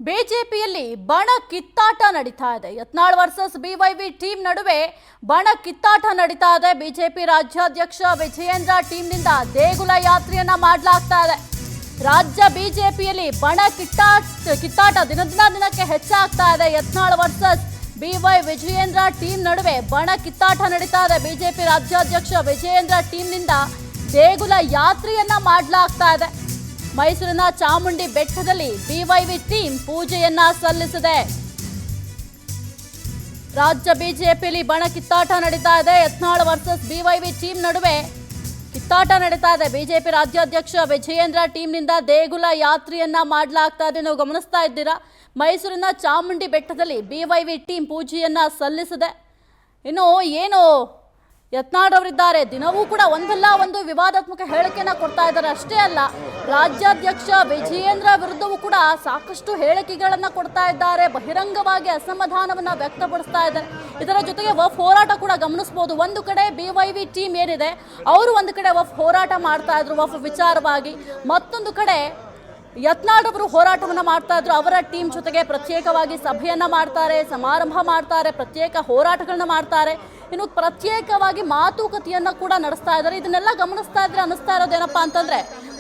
ಬಿಜೆಪಿಯಲ್ಲಿ ಬಣ ಕಿತ್ತಾಟ ನಡೀತಾ ಇದೆ. ಯತ್ನಾಳ್ ವರ್ಸಸ್ ಬಿವೈವಿ ಟೀಮ್ ನಡುವೆ ಬಣ ಕಿತ್ತಾಟ ನಡೀತಾ ಇದೆ. ಬಿಜೆಪಿ ರಾಜ್ಯಾಧ್ಯಕ್ಷ ವಿಜಯೇಂದ್ರ ಟೀಮ್ನಿಂದ ದೇಗುಲ ಯಾತ್ರೆಯನ್ನ ಮಾಡಲಾಗ್ತಾ ಇದೆ. ರಾಜ್ಯ ಬಿಜೆಪಿಯಲ್ಲಿ ಬಣ ಕಿತ್ತಾಟ ದಿನಕ್ಕೆ ಹೆಚ್ಚಾಗ್ತಾ ಇದೆ. Yatnal versus B Y Vijayendra team ನಡುವೆ ಬಣ ಕಿತ್ತಾಟ ನಡೀತಾ ಇದೆ. ಬಿಜೆಪಿ ರಾಜ್ಯಾಧ್ಯಕ್ಷ ವಿಜಯೇಂದ್ರ ಟೀಮ್ನಿಂದ ದೇಗುಲ ಯಾತ್ರೆಯನ್ನ ಮಾಡಲಾಗ್ತಾ ಇದೆ. ಮೈಸೂರಿನ ಚಾಮುಂಡಿ ಬೆಟ್ಟದಲ್ಲಿ ಬಿವೈವಿ ಟೀಮ್ ಪೂಜೆಯನ್ನ ಸಲ್ಲಿಸಿದೆ. ರಾಜ್ಯ ಬಿಜೆಪಿಯಲ್ಲಿ ಬಣ ಕಿತ್ತಾಟ ನಡೀತಾ ಇದೆ. ಯತ್ನಾಳ್ ವರ್ಸಸ್ ಬಿವೈವಿ ಟೀಮ್ ನಡುವೆ ಕಿತ್ತಾಟ ನಡೀತಾ ಇದೆ. ಬಿಜೆಪಿ ರಾಜ್ಯಾಧ್ಯಕ್ಷ ವಿಜಯೇಂದ್ರ ಟೀಮ್ನಿಂದ ದೇಗುಲ ಯಾತ್ರೆಯನ್ನ ಮಾಡಲಾಗ್ತಾ ಇದೆ. ನೀವು ಗಮನಿಸ್ತಾ ಇದ್ದೀರಾ, ಮೈಸೂರಿನ ಚಾಮುಂಡಿ ಬೆಟ್ಟದಲ್ಲಿ ಬಿವೈವಿ ಟೀಮ್ ಪೂಜೆಯನ್ನ ಸಲ್ಲಿಸಿದೆ. ಇನ್ನು ಏನು ಯತ್ನಾಳ್ ಅವರಿದ್ದಾರೆ, ದಿನವೂ ಕೂಡ ಒಂದಲ್ಲ ಒಂದು ವಿವಾದಾತ್ಮಕ ಹೇಳಿಕೆಯನ್ನ ಕೊಡ್ತಾ ಇದ್ದಾರೆ. ಅಷ್ಟೇ ಅಲ್ಲ, ರಾಜ್ಯಾಧ್ಯಕ್ಷ ವಿಜಯೇಂದ್ರ ವಿರುದ್ಧವೂ ಕೂಡ ಸಾಕಷ್ಟು ಹೇಳಿಕೆಗಳನ್ನ ಕೊಡ್ತಾ ಇದ್ದಾರೆ. ಬಹಿರಂಗವಾಗಿ ಅಸಮಾಧಾನವನ್ನ ವ್ಯಕ್ತಪಡಿಸ್ತಾ ಇದ್ದಾರೆ. ಇದರ ಜೊತೆಗೆ ವಫ್ ಹೋರಾಟ ಕೂಡ ಗಮನಿಸಬಹುದು. ಒಂದು ಕಡೆ ಬಿವೈವಿ ಟೀಮ್ ಏನಿದೆ, ಅವರು ಒಂದು ಕಡೆ ವಫ್ ಹೋರಾಟ ಮಾಡ್ತಾ ಇದ್ರು ವಫ್ ವಿಚಾರವಾಗಿ. ಮತ್ತೊಂದು ಕಡೆ ಯತ್ನಾಳ್ ಅವರು ಹೋರಾಟವನ್ನ ಮಾಡ್ತಾ ಇದ್ರು. ಅವರ ಟೀಮ್ ಜೊತೆಗೆ ಪ್ರತ್ಯೇಕವಾಗಿ ಸಭೆಯನ್ನ ಮಾಡ್ತಾರೆ, ಸಮಾರಂಭ ಮಾಡ್ತಾರೆ, ಪ್ರತ್ಯೇಕ ಹೋರಾಟಗಳನ್ನ ಮಾಡ್ತಾರೆ. ಇನ್ನು ಪ್ರತ್ಯೇಕವಾಗಿ ಮಾತುಕತೆಯನ್ನ ಕೂಡ ನಡೆಸ್ತಾ ಇದ್ದಾರೆ. ಇದನ್ನೆಲ್ಲ ಗಮನಿಸ್ತಾ ಇದ್ರೆ ಅನಿಸ್ತಾ ಇರೋದೇನಪ್ಪಾ ಅಂತಂದ್ರೆ,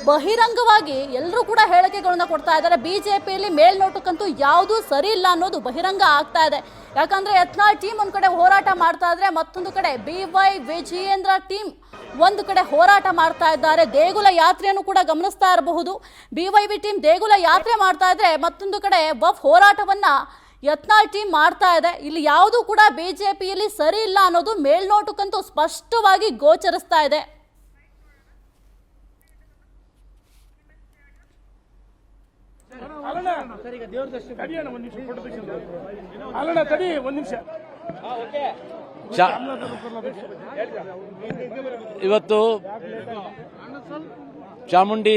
ಬಹಿರಂಗವಾಗಿ ಎಲ್ಲರೂ ಕೂಡ ಹೇಳಿಕೆಗಳನ್ನ ಕೊಡ್ತಾ ಇದ್ದಾರೆ. ಬಿಜೆಪಿಯಲ್ಲಿ ಮೇಲ್ನೋಟಕ್ಕಂತೂ ಯಾವುದೂ ಸರಿ ಇಲ್ಲ ಅನ್ನೋದು ಬಹಿರಂಗ ಆಗ್ತಾ ಇದೆ. ಯಾಕಂದ್ರೆ ಯತ್ನಾಳ್ ಟೀಮ್ ಒಂದ್ ಕಡೆ ಹೋರಾಟ ಮಾಡ್ತಾ ಇದ್ರೆ, ಮತ್ತೊಂದು ಕಡೆ ಬಿವೈ ವಿಜಯೇಂದ್ರ ಟೀಮ್ ಒಂದು ಕಡೆ ಹೋರಾಟ ಮಾಡ್ತಾ ಇದ್ದಾರೆ. ದೇಗುಲ ಯಾತ್ರೆಯನ್ನು ಕೂಡ ಗಮನಿಸ್ತಾ ಇರಬಹುದು. ಬಿವೈವಿ ಟೀಮ್ ದೇಗುಲ ಯಾತ್ರೆ ಮಾಡ್ತಾ ಇದ್ರೆ, ಮತ್ತೊಂದು ಕಡೆ ವಫ್ ಹೋರಾಟವನ್ನ ಯತ್ನಾಳ್ ಟೀಮ್ ಮಾಡ್ತಾ ಇದೆ. ಇಲ್ಲಿ ಯಾವುದೂ ಕೂಡ ಬಿಜೆಪಿಯಲ್ಲಿ ಸರಿ ಇಲ್ಲ ಅನ್ನೋದು ಮೇಲ್ನೋಟಕ್ಕಂತೂ ಸ್ಪಷ್ಟವಾಗಿ ಗೋಚರಿಸ್ತಾ ಇದೆ. ಇವತ್ತು ಚಾಮುಂಡಿ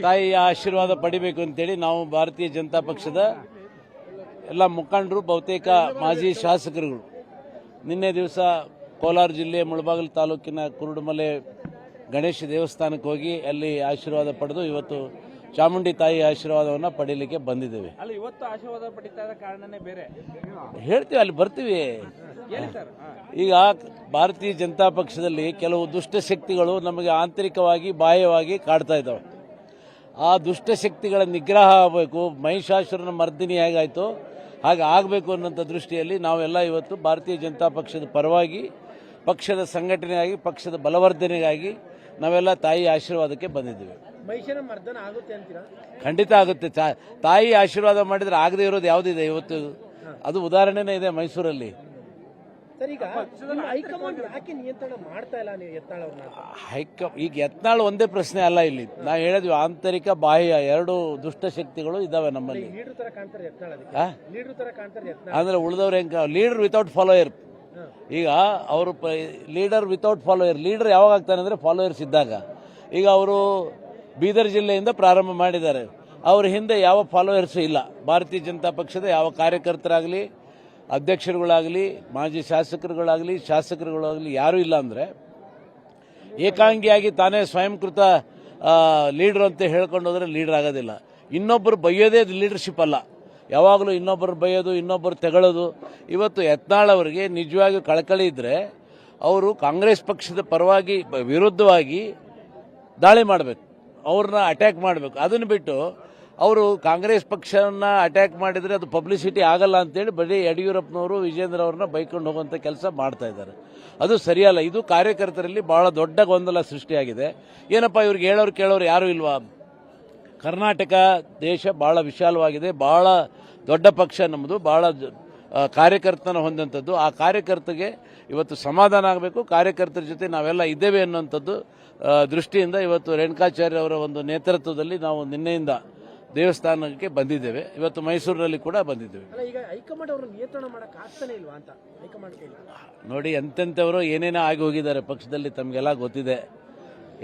ತಾಯಿಯ ಆಶೀರ್ವಾದ ಪಡಿಬೇಕು ಅಂತೇಳಿ ನಾವು ಭಾರತೀಯ ಜನತಾ ಪಕ್ಷದ ಎಲ್ಲ ಮುಖಂಡರು, ಬಹುತೇಕ ಮಾಜಿ ಶಾಸಕರುಗಳು ನಿನ್ನೆ ದಿವಸ ಕೋಲಾರ ಜಿಲ್ಲೆ ಮುಳಬಾಗಿಲು ತಾಲೂಕಿನ ಕುರುಡುಮಲೆ ಗಣೇಶ ದೇವಸ್ಥಾನಕ್ಕೆ ಹೋಗಿ ಅಲ್ಲಿ ಆಶೀರ್ವಾದ ಪಡೆದು ಇವತ್ತು ಚಾಮುಂಡಿ ತಾಯಿ ಆಶೀರ್ವಾದವನ್ನು ಪಡೀಲಿಕ್ಕೆ ಬಂದಿದ್ದೇವೆ. ಇವತ್ತು ಆಶೀರ್ವಾದ ಪಡಿತಾ ಇರೋ ಕಾರಣನೇ ಬೇರೆ ಹೇಳ್ತೀವಿ, ಅಲ್ಲಿ ಬರ್ತೀವಿ. ಈಗ ಭಾರತೀಯ ಜನತಾ ಪಕ್ಷದಲ್ಲಿ ಕೆಲವು ದುಷ್ಟಶಕ್ತಿಗಳು ನಮಗೆ ಆಂತರಿಕವಾಗಿ ಬಾಹ್ಯವಾಗಿ ಕಾಡ್ತಾ ಇದ್ದಾವೆ. ಆ ದುಷ್ಟಶಕ್ತಿಗಳ ನಿಗ್ರಹ ಆಗಬೇಕು. ಮಹಿಷಾಸುರನ ಮರ್ದಿನಿ ಹೇಗಾಯಿತು ಹಾಗೆ ಆಗಬೇಕು ಅನ್ನೋಂಥ ದೃಷ್ಟಿಯಲ್ಲಿ ನಾವೆಲ್ಲ ಇವತ್ತು ಭಾರತೀಯ ಜನತಾ ಪಕ್ಷದ ಪರವಾಗಿ, ಪಕ್ಷದ ಸಂಘಟನೆಗಾಗಿ, ಪಕ್ಷದ ಬಲವರ್ಧನೆಗಾಗಿ ನಾವೆಲ್ಲ ತಾಯಿ ಆಶೀರ್ವಾದಕ್ಕೆ ಬಂದಿದ್ದೀವಿ. ಮಹಿಷನ ಮರ್ದನ ಆಗುತ್ತೆ ಅಂತೀರಾ? ಖಂಡಿತ ಆಗುತ್ತೆ. ತಾಯಿ ಆಶೀರ್ವಾದ ಮಾಡಿದ್ರೆ ಆಗದೆ ಇರೋದು ಯಾವುದಿದೆ ಇವತ್ತು? ಅದು ಉದಾಹರಣೆನೇ ಇದೆ ಮೈಸೂರಲ್ಲಿ. ಈಗ ಯತ್ನಾಳ್ ಒಂದೇ ಪ್ರಶ್ನೆ ಅಲ್ಲ, ಇಲ್ಲಿ ನಾವು ಹೇಳಿದ್ವಿ ಆಂತರಿಕ ಬಾಹ್ಯ ಎರಡು ದುಷ್ಟಶಕ್ತಿಗಳು ಇದಾವೆ ನಮ್ಮಲ್ಲಿ. ಅಂದ್ರೆ ಉಳಿದವ್ರು ಹೆಂಗ ಲೀಡರ್ ವಿತೌಟ್ ಫಾಲೋಯರ್. ಈಗ ಅವರು ಲೀಡರ್ ವಿತೌಟ್ ಫಾಲೋಯರ್. ಲೀಡರ್ ಯಾವಾಗ ಆಗ್ತಾನೆ ಅಂದ್ರೆ ಫಾಲೋಯರ್ಸ್ ಇದ್ದಾಗ. ಈಗ ಅವರು ಬೀದರ್ ಜಿಲ್ಲೆಯಿಂದ ಪ್ರಾರಂಭ ಮಾಡಿದ್ದಾರೆ. ಅವ್ರ ಹಿಂದೆ ಯಾವ ಫಾಲೋಯರ್ಸು ಇಲ್ಲ. ಭಾರತೀಯ ಜನತಾ ಪಕ್ಷದ ಯಾವ ಕಾರ್ಯಕರ್ತರಾಗಲಿ, ಅಧ್ಯಕ್ಷರುಗಳಾಗಲಿ, ಮಾಜಿ ಶಾಸಕರುಗಳಾಗಲಿ ಯಾರೂ ಇಲ್ಲ. ಅಂದರೆ ಏಕಾಂಗಿಯಾಗಿ ತಾನೇ ಸ್ವಯಂಕೃತ ಲೀಡರ್ ಅಂತ ಹೇಳ್ಕೊಂಡು ಹೋದ್ರೆ ಲೀಡರ್ ಆಗೋದಿಲ್ಲ. ಇನ್ನೊಬ್ಬರು ಬೈಯೋದೇ ಲೀಡರ್ಶಿಪ್ ಅಲ್ಲ. ಯಾವಾಗಲೂ ಇನ್ನೊಬ್ಬರು ಬೈಯೋದು, ಇನ್ನೊಬ್ಬರು ತೆಗಳೋದು. ಇವತ್ತು ಯತ್ನಾಳ್ ಅವರಿಗೆ ನಿಜವಾಗಿಯೂ ಕಳಕಳಿ ಇದ್ದರೆ ಅವರು ಕಾಂಗ್ರೆಸ್ ಪಕ್ಷದ ಪರವಾಗಿ ವಿರುದ್ಧವಾಗಿ ದಾಳಿ ಮಾಡಬೇಕು, ಅವ್ರನ್ನ ಅಟ್ಯಾಕ್ ಮಾಡಬೇಕು. ಅದನ್ನು ಬಿಟ್ಟು ಅವರು ಕಾಂಗ್ರೆಸ್ ಪಕ್ಷವನ್ನು ಅಟ್ಯಾಕ್ ಮಾಡಿದರೆ ಅದು ಪಬ್ಲಿಸಿಟಿ ಆಗಲ್ಲ ಅಂತೇಳಿ ಬರೀ ಯಡಿಯೂರಪ್ಪನವರು ವಿಜೇಂದ್ರ ಅವ್ರನ್ನ ಬೈಕೊಂಡು ಹೋಗುವಂಥ ಕೆಲಸ ಮಾಡ್ತಾ ಇದ್ದಾರೆ. ಅದು ಸರಿಯಲ್ಲ. ಇದು ಕಾರ್ಯಕರ್ತರಲ್ಲಿ ಬಹಳ ದೊಡ್ಡ ಗೊಂದಲ ಸೃಷ್ಟಿಯಾಗಿದೆ. ಏನಪ್ಪ ಇವ್ರಿಗೆ ಹೇಳೋರು ಕೇಳೋರು ಯಾರೂ ಇಲ್ವಾ? ಕರ್ನಾಟಕ ದೇಶ ಬಹಳ ವಿಶಾಲವಾಗಿದೆ, ಬಹಳ ದೊಡ್ಡ ಪಕ್ಷ ನಮ್ಮದು, ಬಹಳ ಕಾರ್ಯಕರ್ತನ ಹೊಂದಂಥದ್ದು. ಆ ಕಾರ್ಯಕರ್ತರಿಗೆ ಇವತ್ತು ಸಮಾಧಾನ ಆಗಬೇಕು. ಕಾರ್ಯಕರ್ತರ ಜೊತೆ ನಾವೆಲ್ಲ ಇದ್ದೇವೆ ಅನ್ನುವಂಥದ್ದು ದೃಷ್ಟಿಯಿಂದ ಇವತ್ತು ರೇಣುಕಾಚಾರ್ಯ ಅವರ ಒಂದು ನೇತೃತ್ವದಲ್ಲಿ ನಾವು ನಿನ್ನೆಯಿಂದ ದೇವಸ್ಥಾನಕ್ಕೆ ಬಂದಿದ್ದೇವೆ. ಇವತ್ತು ಮೈಸೂರಿನಲ್ಲಿ ಕೂಡ ಬಂದಿದ್ದೇವೆ. ನೋಡಿ, ಎಂತೆಂಥವರು ಏನೇನೋ ಆಗಿ ಹೋಗಿದ್ದಾರೆ ಪಕ್ಷದಲ್ಲಿ, ತಮಗೆಲ್ಲ ಗೊತ್ತಿದೆ.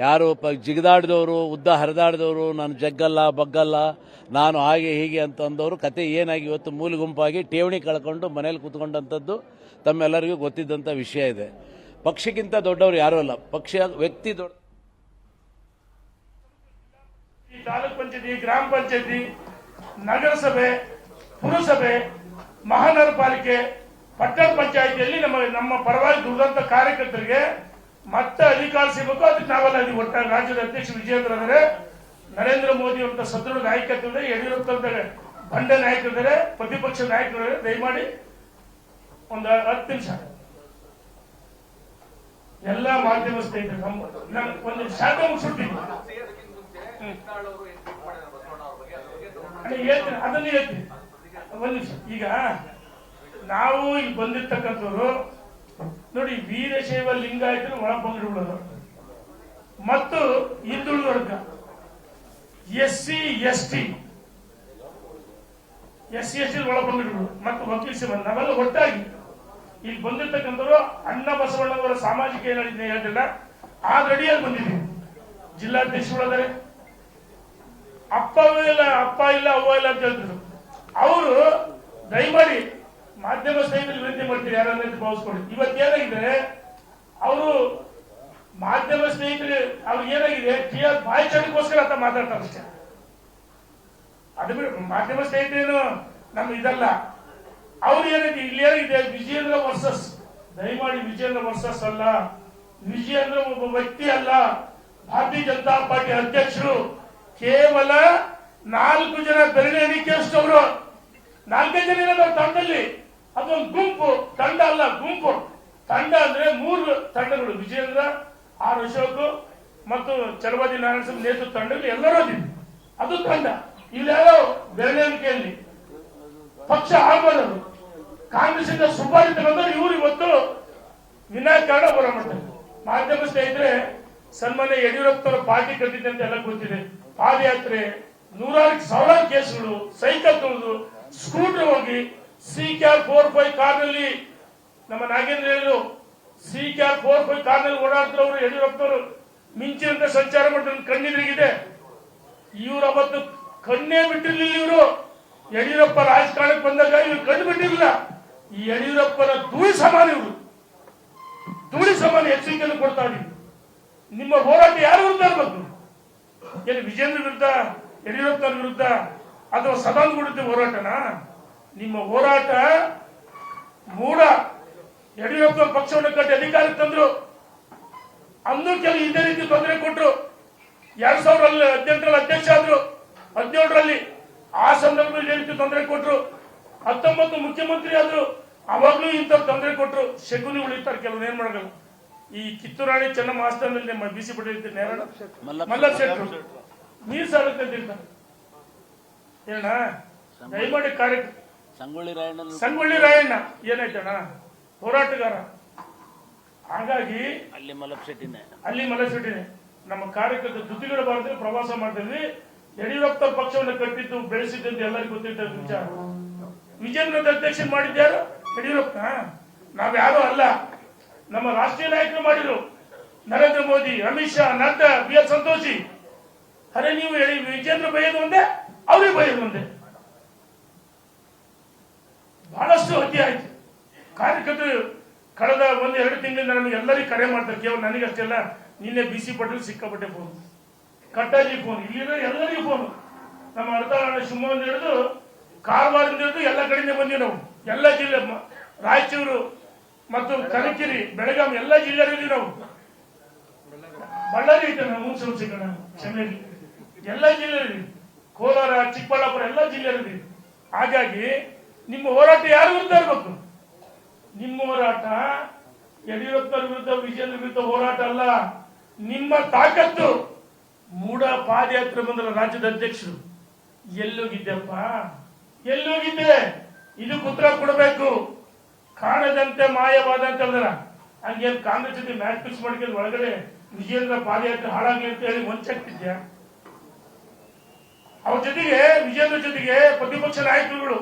ಯಾರು ಜಿಗಿದಾಡಿದವರು, ಉದ್ದ ಹರಿದಾಡಿದವರು, ನಾನು ಜಗ್ಗಲ್ಲ ಬಗ್ಗಲ್ಲ, ನಾನು ಹಾಗೆ ಹೀಗೆ ಅಂತ ಅಂದವರು ಕತೆ ಏನಾಗಿ ಇವತ್ತು ಮೂಲ ಗುಂಪಾಗಿ ಠೇವಣಿ ಕಳ್ಕೊಂಡು ಮನೇಲಿ ಕೂತ್ಕೊಂಡಂಥದ್ದು ತಮ್ಮೆಲ್ಲರಿಗೂ ಗೊತ್ತಿದ್ದಂಥ ವಿಷಯ ಇದೆ. ಪಕ್ಷಕ್ಕಿಂತ ದೊಡ್ಡವರು ಯಾರೂ ಅಲ್ಲ, ಪಕ್ಷ ವ್ಯಕ್ತಿ ದೊಡ್ಡ. ತಾಲೂಕ್ ಪಂಚಾಯತಿ, ಗ್ರಾಮ ಪಂಚಾಯತಿ, ನಗರಸಭೆ ಪುರಸಭೆ, ಮಹಾನಗರ ಪಾಲಿಕೆ, ಪಟ್ಟಣ ಪಂಚಾಯಿತಿಯಲ್ಲಿ ನಮ್ಮ ಪರವಾಗಿ ದುಡಿದಂತ ಕಾರ್ಯಕರ್ತರಿಗೆ ಮತ್ತೆ ಅಧಿಕಾರ ಸಿಗಬೇಕು. ಅದಕ್ಕೆ ನಾವೆಲ್ಲ ಇದೀವಿ. ಒಟ್ಟಾಗಿ ರಾಜ್ಯದ ಅಧ್ಯಕ್ಷ ವಿಜಯೇಂದ್ರ ಅಂದರೆ, ನರೇಂದ್ರ ಮೋದಿ ಅಂತ ಸದೃಢ ನಾಯಕತ್ವ ಇದೆ, ಯಡಿಯೂರಪ್ಪ ಬಂಡ ನಾಯಕರಿದ್ದಾರೆ, ಪ್ರತಿಪಕ್ಷ ನಾಯಕರಿದ್ದಾರೆ. ದಯಮಾಡಿ ಒಂದು 10 ನಿಮಿಷ ಎಲ್ಲ ಮಾಧ್ಯಮ ಸ್ನೇಹಿತರು ಒಂದು ಶಾಖ ಮುಗಿಸ್ಬಿಡ್ತೀನಿ. ಅದನ್ನ ಹೇಳ್ತೀನಿ ಒಂದು ನಿಮಿಷ. ಈಗ ನಾವು ಇಲ್ಲಿ ಬಂದಿರ್ತಕ್ಕಂಥವ್ರು ನೋಡಿ, ವೀರಶೈವ ಲಿಂಗಾಯತರು ಒಳಪಂಗಡಗಳು ಮತ್ತು ಹಿಂದುಳಿದ ವರ್ಗ, SC ST ಒಳಪಂಗಡಗಳು ಮತ್ತು ವಕೀಲ ಸಮಾಜ, ನಾವೆಲ್ಲ ಒಟ್ಟಾಗಿ ಇಲ್ಲಿ ಬಂದಿರ್ತಕ್ಕಂಥವ್ರು ಅಣ್ಣ ಬಸವಣ್ಣವರ ಸಾಮಾಜಿಕ ಏನಿದೆ ಹೇಳಿಲ್ಲ, ಆ ರೆಡಿಯಾಗಿ ಬಂದಿದ್ದೀವಿ. ಜಿಲ್ಲಾಧ್ಯಕ್ಷರುಗಳಾದರೆ ಅಪ್ಪ ಇಲ್ಲ ಅವ್ವ ಇಲ್ಲ ಅಂತ ಹೇಳ್ತಿದ್ರು. ಅವರು ದಯಮಾಡಿ ಮಾಧ್ಯಮ ಸ್ನೇಹಿತರು ವಿನಂತಿ ಮಾಡ್ತೀರಿ, ಯಾರನ್ನ ಭಾವಿಸ್ಕೊಳ್ಳಿ. ಇವತ್ತೇನಾಗಿದೆ, ಅವರು ಮಾಧ್ಯಮ ಸ್ನೇಹಿತರು ಅವ್ರಿಗೆ ಏನಾಗಿದೆ, ಬಾಯಿ ಚಟಕ್ಕೋಸ್ಕರ ಅಂತ ಮಾತಾಡ್ತಾರೆ ಅಷ್ಟೇ. ಅದು ಬಿಟ್ಟು ಮಾಧ್ಯಮ ಸ್ನೇಹಿತರೇನು ನಮ್ಮ ಇದಲ್ಲ. ಅವ್ರು ಏನಿದೆ, ಇಲ್ಲಿ ಏನಿದೆ, ವಿಜಯೇಂದ್ರ ವರ್ಸಸ್, ದಯಮಾಡಿ ವಿಜಯೇಂದ್ರ ವರ್ಸಸ್ ಅಲ್ಲ. ವಿಜಯೇಂದ್ರ ಒಬ್ಬ ವ್ಯಕ್ತಿ ಅಲ್ಲ, ಭಾರತೀಯ ಜನತಾ ಪಾರ್ಟಿ ಅಧ್ಯಕ್ಷರು. ಕೇವಲ 4 ಜನ ಬೆರಳು ಎಣಿಕೆಯಷ್ಟವರು, 4 ಜನ ಇರೋದು ತಂಡದಲ್ಲಿ. ಅದೊಂದು ಗುಂಪು, ತಂಡ ಅಲ್ಲ, ಗುಂಪು. ತಂಡ ಅಂದ್ರೆ 3 ತಂಡಗಳು, ವಿಜಯೇಂದ್ರ, ಆರ್ ಅಶೋಕ್ ಮತ್ತು ಚಲವಾದಿ ನಾರಾಯಣ ಸ್ವಾಮಿ ನೇತೃತ್ವ ತಂಡಗಳು ಎಲ್ಲರೂ ಅದಿದೆ. ಅದು ತಂಡ. ಇಲ್ಲೆಲ್ಲೋ ಬೆರಳೆಣಿಕೆಯಲ್ಲಿ ಪಕ್ಷ ಆಗ್ಬಾರದು. ಕಾಂಗ್ರೆಸ್ ಇಂದ ಸುಪಾರಿ ತಗೊಂಡ್ರೆ ಇವರು ಇವತ್ತು ವಿನಾಕಾರಣ ಹೋರಾಟ ಮಾಡ್ತಾರೆ. ಮಾಧ್ಯಮ ಸ್ನೇಹಿತರೆ, ಸನ್ಮಾನ್ಯ ಯಡಿಯೂರಪ್ಪನವರ ಪಾರ್ಟಿ ಕಟ್ಟಿದೆ ಅಂತ ಎಲ್ಲ ಗೊತ್ತಿದೆ. ಪಾದಯಾತ್ರೆ, 100,000 ಕೇಸುಗಳು, ಸೈಕಲ್ ತುಳಿದು, ಸ್ಕೂಟರ್ ಹೋಗಿ, CCAR 45 ಕಾರ್ನಲ್ಲಿ ನಮ್ಮ ನಾಗೇಂದ್ರ ಹೇಳಿದ್ರು, CCAR 45 ಕಾರ್ನಲ್ಲಿ ಓಡಾಡ್ತಿರೋರು ಯಡಿಯೂರಪ್ಪನವರು ಮಿಂಚಿನಂತೆ ಸಂಚಾರ ಮಾಡ್ತಾರೆ. ಕಣ್ಣೆದುರಿಗಿದೆ. ಇವರು ಅವತ್ತು ಕಣ್ಣೇ ಬಿಟ್ಟಿರ್ಲಿಲ್ಲ. ಇವರು ಯಡಿಯೂರಪ್ಪ ರಾಜಕಾರಣಕ್ಕೆ ಬಂದಾಗ ಇವರು ಕಣ್ಣು ಬಿಟ್ಟಿರಲಿಲ್ಲ. ಈ ಯಡಿಯೂರಪ್ಪನ ಧೂಳಿ ಸಮಾನ, ಇವರು ಧೂಳಿ ಸಮಾನ ಎಚ್ಚರಿಕೆಯನ್ನು ಕೊಡ್ತಾ ಇದ್ದೀವಿ. ನಿಮ್ಮ ಹೋರಾಟ ಯಾರು ವಿರುದ್ಧ ಇರಬೇಕು? ಏನು ವಿಜೇಂದ್ರ ವಿರುದ್ಧ, ಯಡಿಯೂರಪ್ಪನವ್ರ ವಿರುದ್ಧ, ಅಥವಾ ಸದಾನಂದ ವಿರುದ್ಧ ಹೋರಾಟನಾ? ನಿಮ್ಮ ಹೋರಾಟ ಮೂಢ. ಯಡಿಯೂರಪ್ಪ ಪಕ್ಷವನ್ನು ಕಟ್ಟಿ ಅಧಿಕಾರಕ್ಕೆ ತಂದ್ರು. ಅಂದು ಕೆಲವು ಇದೇ ರೀತಿ ತೊಂದರೆ ಕೊಟ್ಟರು. 2018ರಲ್ಲಿ ಅಧ್ಯಕ್ಷ ಆದ್ರು, 17ರಲ್ಲಿ ಆ ಸಂದರ್ಭದಲ್ಲಿ ರೀತಿ ತೊಂದರೆ ಕೊಟ್ಟರು. 19 ಮುಖ್ಯಮಂತ್ರಿ ಆದ್ರು, ಅವಾಗ್ಲೂ ಇಂಥ ತೊಂದರೆ ಕೊಟ್ಟರು. ಶಕುನಿ ಉಳಿತಾರೆ ಕೆಲವರು, ಏನ್ ಮಾಡಲ್ಲ. ಈ ಕಿತ್ತೂರಾಣಿ ಚೆನ್ನಮ್ಮ ಆಸ್ಥಾನದಲ್ಲಿ ಬಿಸಿ ಪಟ್ಟಿರ್ತೀನಿ, ಮಲ್ಲಪ್ಪ ಶೆಟ್ರು ನೀರ್ ಸಾಲಕ್ಕಂತಿರ್ತಾರೆ. ಏನ ದಯಮಾಡಿ ಕಾರ್ಯಕ್ರಮ ಸಂಗೊಳ್ಳಿ ರಾಯಣ್ಣ ಏನಾಯ್ತಣ್ಣ, ಹೋರಾಟಗಾರ. ಹಾಗಾಗಿ ಅಲ್ಲಿ ಮಲ್ಲಪ್ಪ ಶೆಟ್ಟಿನೇ ನಮ್ಮ ಕಾರ್ಯಕರ್ತ ದುಡ್ಡುಗಳ ಭಾರತದಲ್ಲಿ ಪ್ರವಾಸ ಮಾಡ್ತಿದ್ವಿ. ಯಡಿಯೂರಪ್ಪ ಪಕ್ಷವನ್ನು ಕಟ್ಟಿದ್ದು ಬೆಳೆಸಿದ್ದು ಅಂತ ಎಲ್ಲರಿಗೂ ಗೊತ್ತಿದ್ದ ವಿಚಾರ. ವಿಜೇಂದ್ರ ಅಧ್ಯಕ್ಷ ಮಾಡಿದ್ಯಾರು? ಯಡಿಯೂರಪ್ಪ. ನಾವ್ಯಾರು ಅಲ್ಲ, ನಮ್ಮ ರಾಷ್ಟ್ರೀಯ ನಾಯಕರು ಮಾಡಿದ್ರು. ನರೇಂದ್ರ ಮೋದಿ, ಅಮಿತ್ ಶಾ, ನಡ್ಡಾ, BL ಸಂತೋಷಿ. ಅರೆ ನೀವು ವಿಜೇಂದ್ರ ಬೈಯೋದು ಒಂದೇ, ಅವ್ರಿಗೆ ಬೈಯೋದು ಒಂದೇ. ಬಹಳಷ್ಟು ಅತಿ ಆಯ್ತು. ಕಾರ್ಯಕರ್ತರು ಕಳೆದ 1-2 ತಿಂಗಳಿಂದ ನಮಗೆ ಎಲ್ಲರಿಗೂ ಕರೆ ಮಾಡ್ತಾರೆ. ಕೇವಲ ನನಗಷ್ಟೆಲ್ಲ, ನಿನ್ನೆ BC ಪಟೇಲ್ ಸಿಕ್ಕಾಪಟ್ಟೆ ಫೋನ್, ಕಟ್ಟಾಜಿ ಫೋನ್, ಇಲ್ಲಿರೋ ಎಲ್ಲರಿಗೂ ಫೋನ್. ನಮ್ಮ ಅರ್ಧ ಶಿವಮೊಗ್ಗದಿಂದ ಹಿಡಿದು ಕಾರವಾರದಿಂದ ಹಿಡಿದು ಎಲ್ಲ ಕಡೆಯಿಂದ ಬಂದಿವಿ ನಾವು. ಎಲ್ಲ ಜಿಲ್ಲೆ, ರಾಯಚೂರು ಮತ್ತು ಕನಕಿರಿ, ಬೆಳಗಾವಿ ಎಲ್ಲ ಜಿಲ್ಲೆಯಲ್ಲಿ ನಾವು. ಬಳ್ಳಾರಿ ಐತೆ ನಾವು ಮುನ್ಸಿಪಲ್ ಕ್ಷಮೆಯಲ್ಲಿ ಎಲ್ಲ ಜಿಲ್ಲೆಯಲ್ಲಿ, ಕೋಲಾರ, ಚಿಕ್ಕಬಳ್ಳಾಪುರ ಎಲ್ಲ ಜಿಲ್ಲೆಯಲ್ಲಿ. ಹಾಗಾಗಿ ನಿಮ್ಮ ಹೋರಾಟ ಯಾರ ವಿರುದ್ಧ ಇರಬೇಕು? ನಿಮ್ಮ ಹೋರಾಟ ಯಡಿಯೂರಪ್ಪನವ್ರ ವಿರುದ್ಧ, ವಿಜೇಂದ್ರ ವಿರುದ್ಧ ಹೋರಾಟ ಅಲ್ಲ. ನಿಮ್ಮ ತಾಕತ್ತು. ಮೂಢ ಪಾದಯಾತ್ರೆ ಬಂದಲ್ಲ ರಾಜ್ಯದ ಅಧ್ಯಕ್ಷರು, ಎಲ್ಲೋಗಿದ್ದೆಪ್ಪ, ಎಲ್ಲೋಗಿದ್ದೆ? ಇದಕ್ಕೆ ಉತ್ತರ ಕೊಡಬೇಕು. ಕಾಣದಂತೆ ಮಾಯವಾದ ಅಂತ ಹೇಳಿದ್ರ, ಹಂಗೇನು ಕಾಂಗ್ರೆಸ್ ಜೊತೆ ಮ್ಯಾಚ್ ಫಿಕ್ಸ್ ಮಾಡ್ಕೊಂಡು ಒಳಗಡೆ ವಿಜೇಂದ್ರ ಪಾದಯಾತ್ರೆ ಹಾಳಾಗ್ಲಿ ಅಂತ ಹೇಳಿ ವಂಚಾಗ್ತಿದ್ಯಾ? ಅವ್ರ ಜೊತೆಗೆ, ವಿಜೇಂದ್ರ ಜೊತೆಗೆ ಪ್ರತಿಪಕ್ಷ ನಾಯಕರುಗಳು,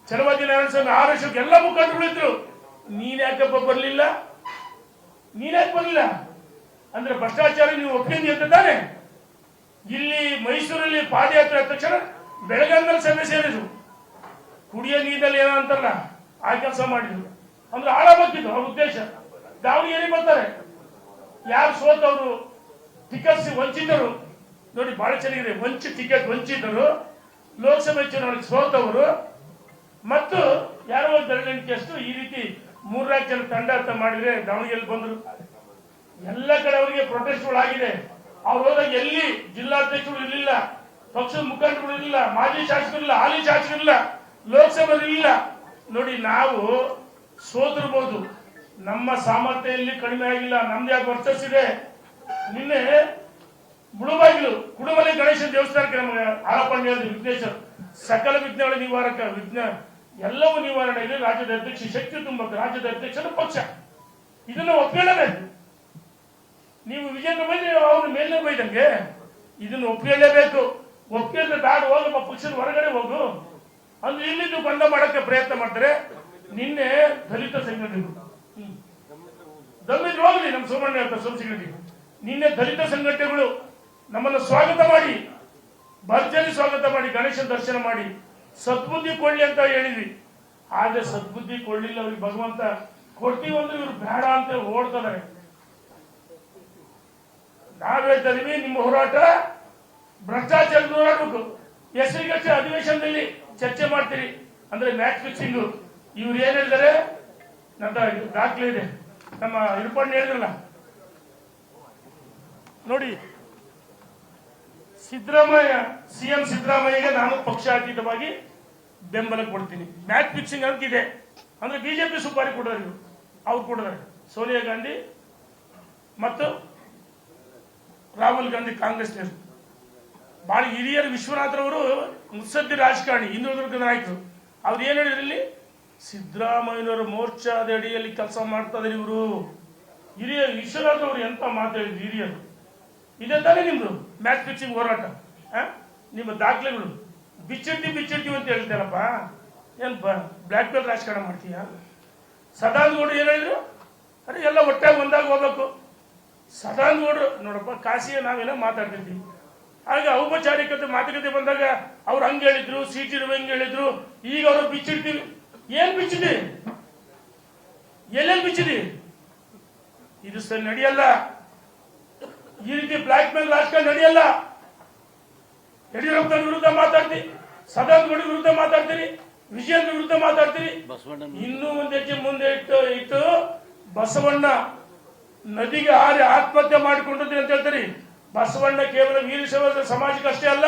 ಚಲವಾದಿ ನಾರಾಯಣ ಸ್ವಾಮಿ, ಆರ್ ಅಶೋಕ್ ಎಲ್ಲ ಮುಖಂಡರು ಇದ್ರು. ನೀನ್ ಯಾಕಪ್ಪ ಬರ್ಲಿಲ್ಲ? ಅಂದ್ರೆ ಭ್ರಷ್ಟಾಚಾರ ನೀವು ಒಪ್ಪಿಂದಿ ಅಂತ ತಾನೆ. ಇಲ್ಲಿ ಮೈಸೂರಲ್ಲಿ ಪಾದಯಾತ್ರೆ ಆದ ತಕ್ಷಣ ಬೆಳಗಾವಿಯಲ್ಲಿ ಸಭೆ ಸೇರಿದ್ರು. ಕುಡಿಯೋ ನೀರಲ್ಲಿ ಏನೋ ಅಂತಾರಲ್ಲ, ಆ ಕೆಲಸ ಮಾಡಿದ್ರು. ಅಂದ್ರೆ ಹಾಳಾಗ್ಬೇಕಿತ್ತು ಅವ್ರ ಉದ್ದೇಶ. ದಾವಣಗೆರೆ ಬರ್ತಾರೆ, ಯಾರು ಸೋತವರು, ಟಿಕೆಟ್ಸ್ ವಂಚಿತರು. ನೋಡಿ ಬಹಳ ಚೆನ್ನಾಗಿದೆ, ಟಿಕೆಟ್ ವಂಚಿತರು, ಲೋಕಸಭೆ ಚುನಾವಣೆಗೆ ಸೋತವರು ಮತ್ತು ಯಾರೋ ಬೆರಳೆಣಿಕೆಯಷ್ಟು ಈ ರೀತಿ 3-4 ಜನ ತಂಡ ಅಂತ ಮಾಡಿದ್ರೆ ದಾವಣಗೆರೆ ಬಂದರು. ಎಲ್ಲ ಕಡೆ ಅವರಿಗೆ ಪ್ರೊಟೆಸ್ಟ್ಗಳಾಗಿದೆ. ಅವ್ರು ಹೋದಾಗ ಎಲ್ಲಿ ಜಿಲ್ಲಾಧ್ಯಕ್ಷರು ಇರಲಿಲ್ಲ, ಪಕ್ಷದ ಮುಖಂಡರು ಇರಲಿಲ್ಲ, ಮಾಜಿ ಶಾಸಕರಿಲ್ಲ, ಹಾಲಿ ಶಾಸಕರಿಲ್ಲ, ಲೋಕಸಭೆ ಇರಲಿಲ್ಲ. ನೋಡಿ, ನಾವು ಸೋತಿರ್ಬೋದು, ನಮ್ಮ ಸಾಮರ್ಥ್ಯದಲ್ಲಿ ಕಡಿಮೆ ಆಗಿಲ್ಲ. ನಮ್ದು ಯಾಕೆ ವರ್ಚಸ್ ಇದೆ. ನಿನ್ನೆ ಮುಳುಬಾಗಿಲು ಕುಡುಮಲೆ ಗಣೇಶ ದೇವಸ್ಥಾನಕ್ಕೆ ನಮಗೆ ಆರೋಪಣೆ ಹೇಳಿದ್ರು ವಿಘ್ನೇಶ್ವರ್. ಸಕಲ ವಿಘ್ನಗಳ ನಿವಾರಕ, ವಿಘ್ನ ಎಲ್ಲವೂ ನಿವಾರಣೆ ಇದೆ. ರಾಜ್ಯದ ಅಧ್ಯಕ್ಷ ಶಕ್ತಿ ತುಂಬಕ, ರಾಜ್ಯದ ಅಧ್ಯಕ್ಷರ ಪಕ್ಷ ಇದನ್ನ ಒಪ್ಪಿಕೊಳ್ಳಬೇಕು. ನೀವು ವಿಜೇಂದ್ರ ಬೈದ್ರೆ ಅವ್ರ ಮೇಲೆ ಬೈದಂಗೆ ಇದನ್ನು ಒಪ್ಪಿಕೊಳ್ಳೇಬೇಕು. ಒಪ್ಪಿದ್ರೆ ಬೇಡ, ಹೋಗಪ್ಪ ಪಕ್ಷದ ಹೊರಗಡೆ ಹೋಗು ಅಂದ್ರೆ ಇಲ್ಲಿದ್ದು ಬಂದ ಮಾಡಕ್ಕೆ ಪ್ರಯತ್ನ ಮಾಡ್ತಾರೆ. ನಿನ್ನೆ ದಲಿತ ಸಂಘಟನೆಗಳು ದಲಿತರು ಹೋಗಲಿ, ನಮ್ಮ ಸುಬ್ರಹ್ಮಣ್ಯ ಅಂತ ಸಂಘಟನೆ, ನಿನ್ನೆ ದಲಿತ ಸಂಘಟನೆಗಳು ನಮ್ಮನ್ನು ಸ್ವಾಗತ ಮಾಡಿ, ಭರ್ಜರಿ ಸ್ವಾಗತ ಮಾಡಿ, ಗಣೇಶನ ದರ್ಶನ ಮಾಡಿ ಸದ್ಬುದ್ಧಿ ಕೊಡ್ಲಿ ಅಂತ ಹೇಳಿದ್ವಿ. ಆದ್ರೆ ಸದ್ಬುದ್ಧಿ ಕೊಡ್ಲಿಲ್ಲ ಅವ್ರಿಗೆ. ಭಗವಂತ ಕೊಡ್ತೀವಿ ಅಂದ್ರೆ ಇವ್ರು ಬೇಡ ಅಂತ ಓಡ್ತಾರೆ. ನಾವ್ ಹೇಳ್ತಾ ಇದೀವಿ, ನಿಮ್ಮ ಹೋರಾಟ ಭ್ರಷ್ಟಾಚಾರ ಹೋರಾಡಬೇಕು. ಹೆಸರಿಗಷ್ಟೇ ಅಧಿವೇಶನದಲ್ಲಿ ಚರ್ಚೆ ಮಾಡ್ತೀರಿ ಅಂದ್ರೆ ಮ್ಯಾಚ್ ಫಿಕ್ಸಿಂಗ್. ಇವ್ರು ಏನ್ ಹೇಳಿದ್ದಾರೆ, ನನ್ನ ದಾಖಲೆ ಇದೆ, ನಮ್ಮ ಇರ್ಪಣ್ಣ ಹೇಳಿದ್ರಲ್ಲ ನೋಡಿ, ಸಿದ್ದರಾಮಯ್ಯ ಸಿಎಂ ಸಿದ್ದರಾಮಯ್ಯಗೆ ನಾನು ಪಕ್ಷಾತೀತವಾಗಿ ಬೆಂಬಲ ಕೊಡ್ತೀನಿ. ಮ್ಯಾಚ್ ಫಿಕ್ಸಿಂಗ್ ಅಂತ ಇದೆ ಅಂದ್ರೆ ಬಿಜೆಪಿ ಸುಪಾರಿ ಕೊಡೋರು, ಅವ್ರು ಕೊಡಿದಾರೆ. ಸೋನಿಯಾ ಗಾಂಧಿ ಮತ್ತು ರಾಹುಲ್ ಗಾಂಧಿ ಕಾಂಗ್ರೆಸ್ ಬಹಳ ಹಿರಿಯರು. ವಿಶ್ವನಾಥ್ರವರು ಮುತ್ಸದ್ದಿ ರಾಜಕಾರಣಿ, ಹಿಂದುಳಿದ ನಾಯಕರು. ಅವ್ರು ಏನ್ ಹೇಳಿದ್ರಲ್ಲಿ, ಸಿದ್ದರಾಮಯ್ಯನವರ ಮೋರ್ಚಾದ ಅಡಿಯಲ್ಲಿ ಕೆಲಸ ಮಾಡ್ತಾ ಇದ್ದಾರೆ ಇವರು. ಹಿರಿಯ ವಿಶ್ವನಾಥ್ ಅವರು ಎಂತ ಮಾತು ಹೇಳಿದ್ರು ಹಿರಿಯರು. ಇದೇ ತಾನೇ ನಿಮ್ದು ಮ್ಯಾಚ್ ಫಿಕ್ಸಿಂಗ್ ಹೋರಾಟ. ನಿಮ್ಮ ದಾಖಲೆಗಳು ಬಿಚ್ಚಿಡ್ತೀವಿ ಅಂತ ಹೇಳ್ತಾರಪ್ಪ. ಏನ್ ಬ್ಲಾಕ್ ಮೇಲ್ ರಾಜಕಾರಣ ಮಾಡ್ತೀಯ? ಸದಾನಂದ ಗೌಡರು ಏನ್ ಹೇಳಿದ್ರು, ಅರೆ ಎಲ್ಲ ಒಟ್ಟಾಗಿ ಒಂದಾಗ ಹೋಗ್ಬೇಕು. ಸದಾನಂದ ಗೌಡರು ನೋಡಪ್ಪ, ಕಾಶಿಯ ನಾವೆಲ್ಲ ಮಾತಾಡ್ತಿರ್ತೀವಿ. ಆಗ ಔಪಚಾರಿಕತೆ ಮಾತುಕತೆ ಬಂದಾಗ ಅವ್ರು ಹಂಗೆ ಹೇಳಿದ್ರು, ಸೀಟ್ ಇಡುವ ಹಂಗೆ ಹೇಳಿದ್ರು. ಈಗ ಅವರು ಬಿಚ್ಚಿಡ್ತೀವಿ. ಏನ್ ಬಿಚ್ಚಿದಿ? ಎಲ್ಲೆಲ್ಲಿ ಬಿಚ್ಚಿದಿ? ಇದು ಸರಿ ನಡೆಯಲ್ಲ. ಈ ರೀತಿ ಬ್ಲಾಕ್ ಮೇಲ್ ರಾಜಕಾರಣ ನಡೆಯಲ್ಲ. ಯಡಿಯೂರಪ್ಪನ ವಿರುದ್ಧ ಮಾತಾಡ್ತೀರಿ, ಸದಾನಂದ ಗೌಡ ವಿರುದ್ಧ ಮಾತಾಡ್ತೀರಿ, ವಿಜಯೇಂದ್ರ ವಿರುದ್ಧ ಮಾತಾಡ್ತೀರಿ. ಇನ್ನೂ ಒಂದು ಹೆಜ್ಜೆ ಮುಂದೆ ಇಟ್ಟು ಬಸವಣ್ಣ ನದಿಗೆ ಹಾರಿ ಆತ್ಮಹತ್ಯೆ ಮಾಡಿಕೊಂಡಿದ್ರಿ ಅಂತ ಹೇಳ್ತೀರಿ. ಬಸವಣ್ಣ ಕೇವಲ ವೀರಶೈವ ಸಮಾಜಕ್ಕೆ ಅಷ್ಟೇ ಅಲ್ಲ,